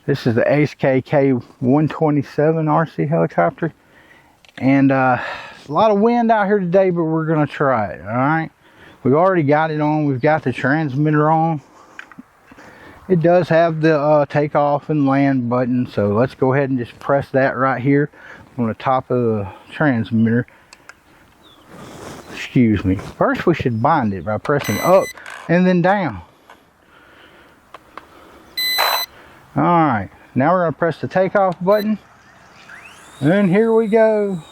This is the WLtoys K127 RC helicopter, and a lot of wind out here today, but we're gonna try it. All right, we've already got it on. We've got the transmitter on. It does have the takeoff and land button, so let's go ahead and just press that right here on the top of the transmitter. Excuse me. First, we should bind it by pressing up and then down. Alright, now we're going to press the takeoff button, and here we go.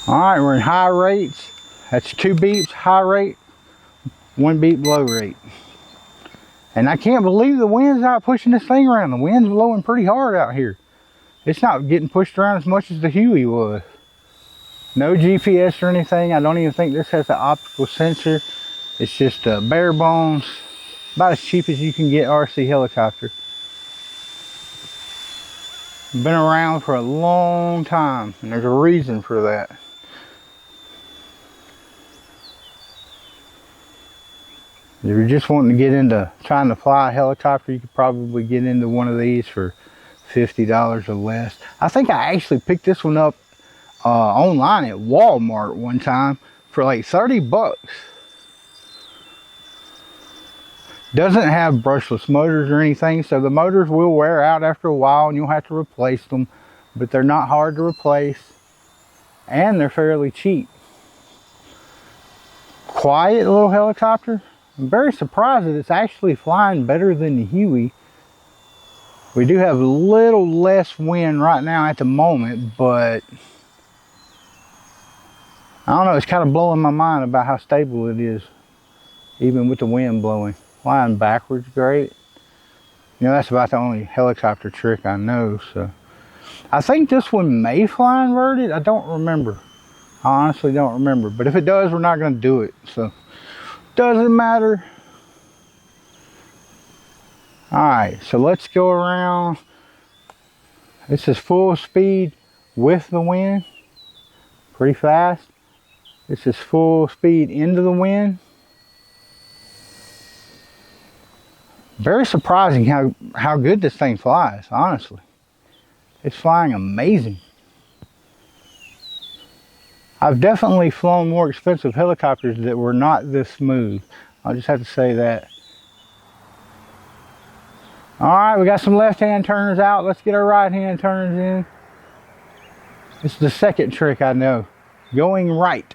Alright, we're in high rates. That's 2 beeps high rate, 1 beep low rate. And I can't believe the wind's not pushing this thing around. The wind's blowing pretty hard out here. It's not getting pushed around as much as the Huey was. No GPS or anything. I don't even think this has an optical sensor. It's just bare bones, about as cheap as you can get RC helicopter. Been around for a long time, and there's a reason for that. If you're just wanting to get into trying to fly a helicopter, you could probably get into one of these for $50 or less. I think I actually picked this one up online at Walmart one time for like 30 bucks. Doesn't have brushless motors or anything, so the motors will wear out after a while and you'll have to replace them, but they're not hard to replace and they're fairly cheap. Quiet little helicopter. I'm very surprised that it's actually flying better than the Huey. We do have a little less wind right now at the moment, but I don't know, it's kind of blowing my mind about how stable it is, even with the wind blowing. Flying backwards, great. You know, that's about the only helicopter trick I know, so. I think this one may fly inverted, I don't remember. I honestly don't remember, but if it does, we're not gonna do it, so. Doesn't matter. Alright, so let's go around. This is full speed with the wind. Pretty fast. This is full speed into the wind. Very surprising how good this thing flies, honestly. It's flying amazing. I've definitely flown more expensive helicopters that were not this smooth. I'll just have to say that. Alright, we got some left-hand turners out. Let's get our right-hand turners in. This is the second trick I know. Going right.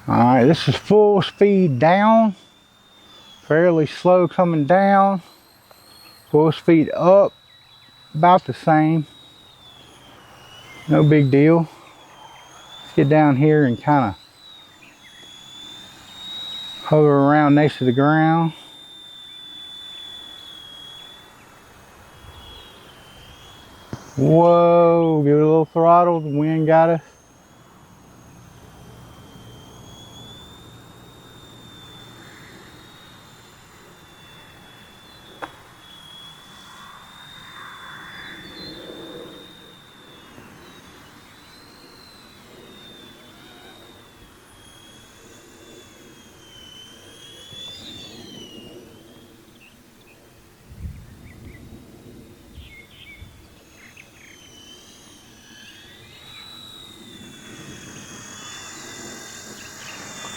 Alright, this is full speed down, fairly slow coming down, full speed up, about the same, no big deal. Let's get down here and kind of hover around next to the ground. Whoa, give it a little throttle, the wind got us.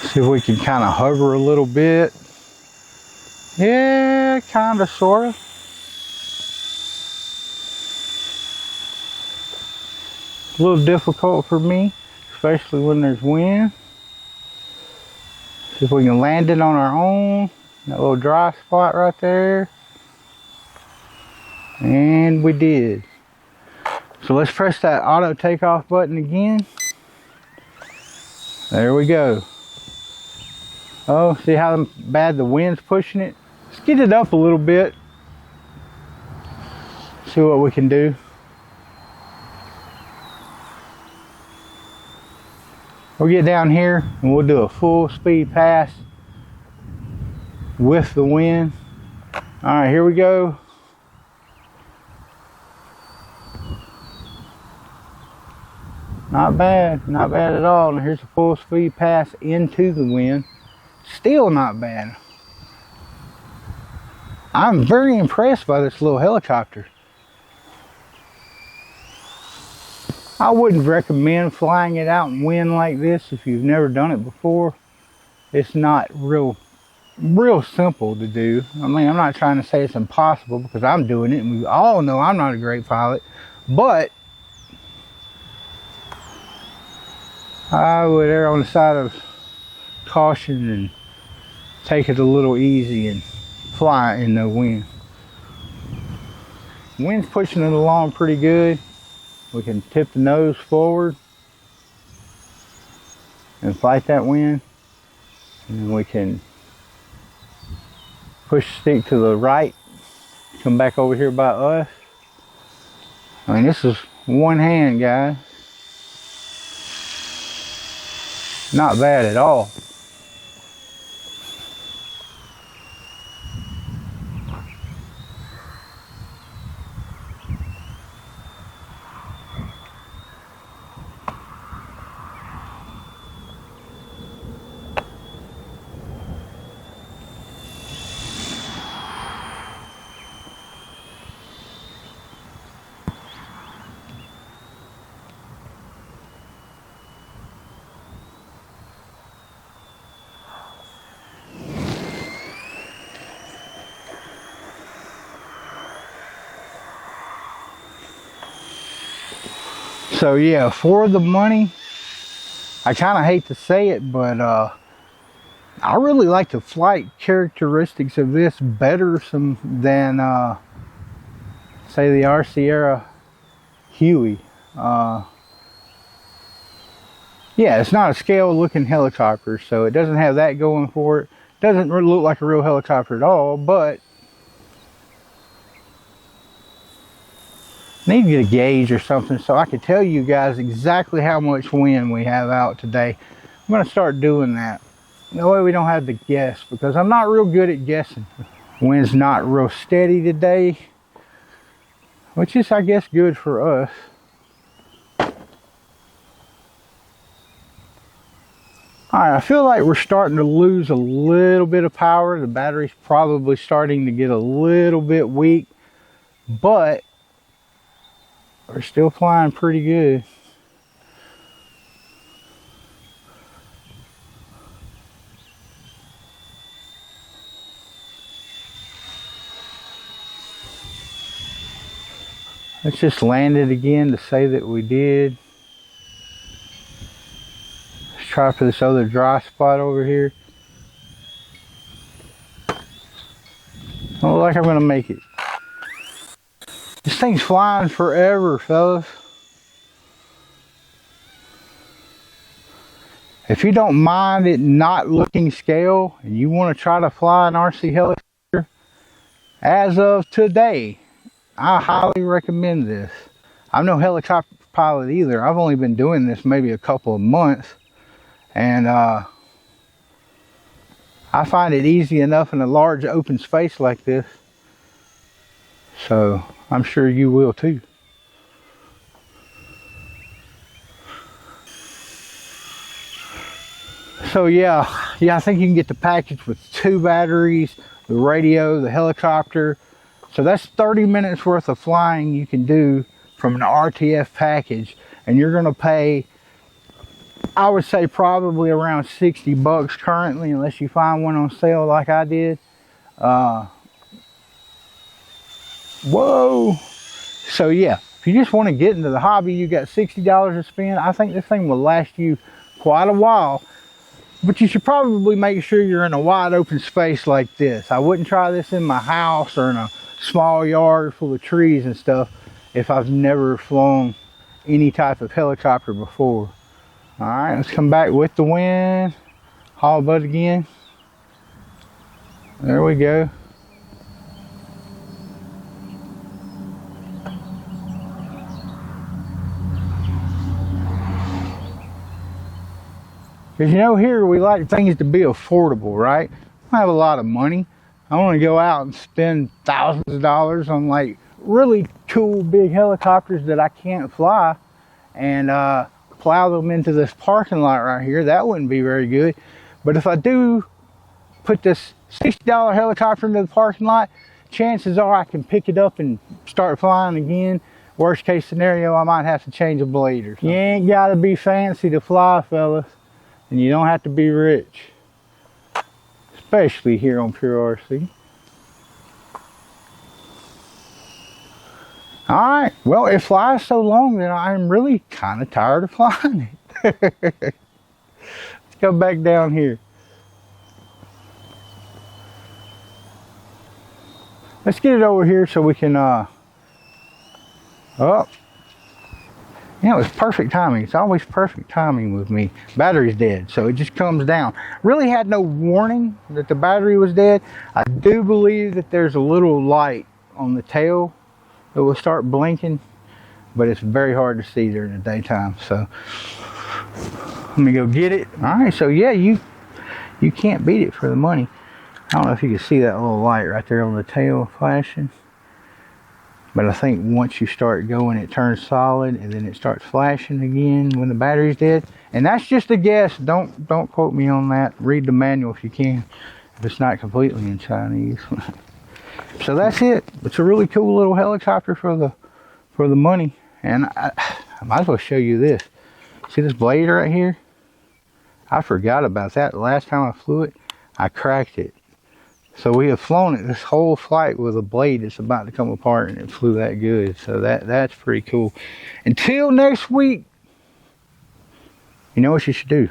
See if we can kind of hover a little bit. Yeah, kind of, sort of. A little difficult for me, especially when there's wind. See if we can land it on our own. That little dry spot right there. And we did. So let's press that auto takeoff button again. There we go. Oh, see how bad the wind's pushing it? Let's get it up a little bit. See what we can do. We'll get down here and we'll do a full speed pass with the wind. All right, here we go. Not bad, not bad at all. And here's a full speed pass into the wind. Still not bad. I'm very impressed by this little helicopter. I wouldn't recommend flying it out in wind like this if you've never done it before. It's not real simple to do. I mean, I'm not trying to say it's impossible because I'm doing it and we all know I'm not a great pilot, but I would err on the side of caution and take it a little easy and fly in the wind. Wind's pushing it along pretty good. We can tip the nose forward and fight that wind. And then we can push the stick to the right, come back over here by us. I mean, this is one hand, guys. Not bad at all. So yeah, for the money, I kind of hate to say it, but I really like the flight characteristics of this better than say the R Sierra Huey. Yeah, it's not a scale looking helicopter, so it doesn't have that going for it. Doesn't really look like a real helicopter at all, but need to get a gauge or something so I can tell you guys exactly how much wind we have out today. I'm going to start doing that. That way we don't have to guess, because I'm not real good at guessing. Wind's not real steady today, which is, I guess, good for us. Alright, I feel like we're starting to lose a little bit of power. The battery's probably starting to get a little bit weak, but we're still flying pretty good. Let's just land it again to say that we did. Let's try for this other dry spot over here. Don't look like I'm gonna make it. This thing's flying forever, fellas. If you don't mind it not looking scale and you want to try to fly an RC helicopter, as of today, I highly recommend this. I'm no helicopter pilot either. I've only been doing this maybe a couple of months, and I find it easy enough in a large open space like this. So I'm sure you will too. So yeah, I think you can get the package with 2 batteries, the radio, the helicopter. So that's 30 minutes worth of flying you can do from an RTF package, and you're gonna pay, I would say, probably around 60 bucks currently, unless you find one on sale like I did. Whoa! So yeah, if you just want to get into the hobby, you got $60 to spend. I think this thing will last you quite a while, but you should probably make sure you're in a wide open space like this. I wouldn't try this in my house or in a small yard full of trees and stuff if I've never flown any type of helicopter before. All right, let's come back with the wind. Haul butt again. There we go. Because you know, here we like things to be affordable, right? I don't have a lot of money. I want to go out and spend thousands of dollars on like really cool big helicopters that I can't fly and plow them into this parking lot right here. That wouldn't be very good. But if I do put this $60 helicopter into the parking lot, chances are I can pick it up and start flying again. Worst case scenario, I might have to change a blade or something. You ain't got to be fancy to fly, fellas, and you don't have to be rich, especially here on Pure RC. Alright, well, it flies so long that I'm really kind of tired of flying it. Let's go back down here. Let's get it over here so we can, oh. You know, it's perfect timing. It's always perfect timing with me. Battery's dead, so it just comes down. Really had no warning that the battery was dead. I do believe that there's a little light on the tail that will start blinking, but it's very hard to see during the daytime. So let me go get it. All right, so yeah, you can't beat it for the money. I don't know if you can see that little light right there on the tail flashing, but I think once you start going, it turns solid and then it starts flashing again when the battery's dead. And that's just a guess. Don't quote me on that. Read the manual if you can, if it's not completely in Chinese. So that's it. It's a really cool little helicopter for the money. And I might as well show you this. See this blade right here? I forgot about that. The last time I flew it, I cracked it. So we have flown it this whole flight with a blade that's about to come apart, and it flew that good. So that's pretty cool. Until next week, you know what you should do?